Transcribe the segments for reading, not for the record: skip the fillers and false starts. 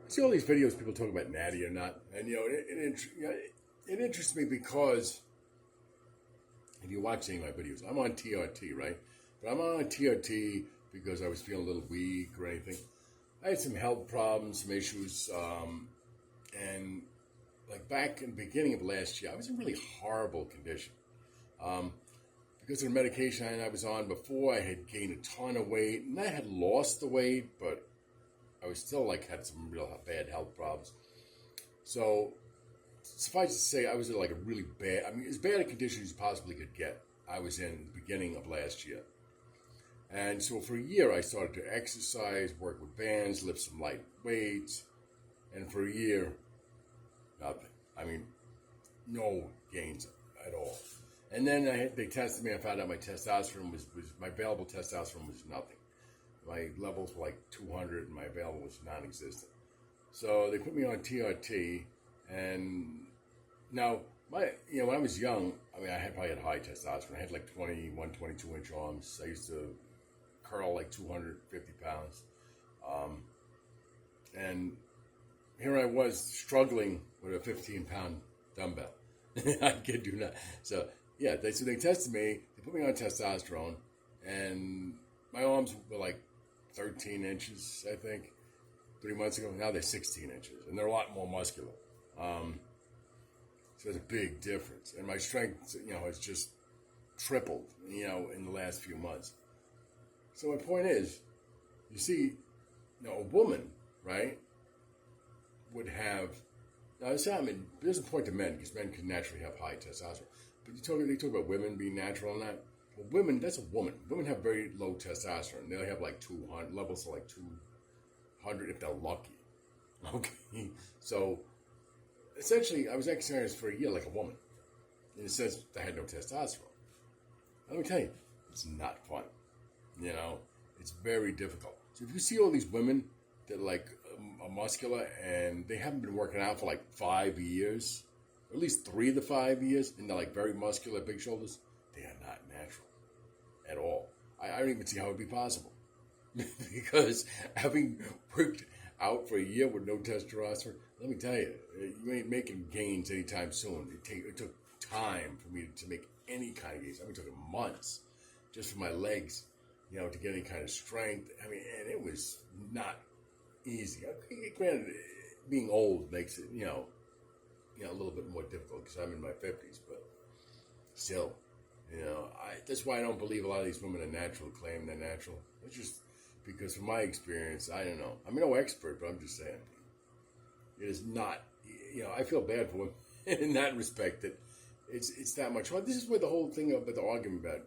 See all these videos people talk about natty or not, and it interests me because if you watch any of my videos, I'm on TRT, right? But I'm on TRT because I was feeling a little weak or anything. I had some health problems, some issues, and like back in the beginning of last year, I was in really horrible condition. Um, because of the medication I was on before, I had gained a ton of weight, and I had lost the weight, but I was still like had some real bad health problems. So suffice to say, I was in like a really bad, I mean, as bad a condition as you possibly could get. I was in the beginning of last year. And so for a year, I started to exercise, work with bands, lift some light weights. And for a year, nothing. I mean, no gains at all. And then they tested me. I found out my testosterone was my available testosterone was nothing. My levels were like 200, and my available was non-existent. So they put me on TRT, and now when I was young, I mean, probably had high testosterone. I had like 21, 22-inch arms. I used to curl like 250 pounds, and here I was struggling with a 15-pound dumbbell. I kid you not. So yeah, they tested me. They put me on testosterone, and my arms were like 13 inches, I think, 3 months ago. Now they're 16 inches, and they're a lot more muscular. So there's a big difference, and my strength, has just tripled, in the last few months. So my point is, you see, a woman, right, would have. Now, there's a point to men because men can naturally have high testosterone. But they talk about women being natural and that. Well, women, that's a woman. Women have very low testosterone. They'll have like 200 levels to like 200 if they're lucky. Okay, so essentially, I was exercising for a year like a woman. In a sense, I had no testosterone. Let me tell you, it's not fun. It's very difficult. So if you see all these women that are muscular and they haven't been working out for like 5 years, or at least 3 to 5 years, and they're like very muscular, big shoulders, they are not natural at all. I don't even see how it would be possible. Because having worked out for a year with no testosterone, let me tell you, you ain't making gains anytime soon. It took time for me to make any kind of gains. I mean, it took months just for my legs, to get any kind of strength. I mean, and it was not easy. Granted, being old makes it, a little bit more difficult because I'm in my 50s, but still, that's why I don't believe a lot of these women are natural, claim they're natural. It's just because from my experience, I don't know. I'm no expert, but I'm just saying. It is not, I feel bad for women in that respect that it's that much fun. This is where the whole thing about the argument about,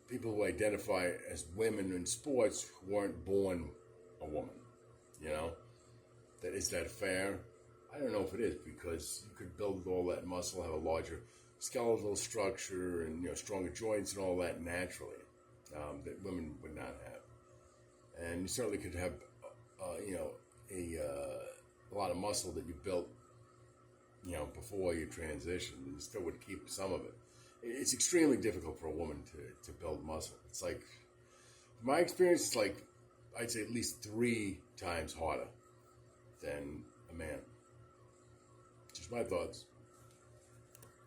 people who identify as women in sports who weren't born a woman, Is that fair? I don't know if it is because you could build all that muscle, have a larger skeletal structure and, stronger joints and all that naturally that women would not have. And you certainly could have, a lot of muscle that you built, before you transition. You still would keep some of it. It's extremely difficult for a woman to build muscle. It's like, from my experience, it's like, I'd say at least 3 times harder than a man. Just my thoughts.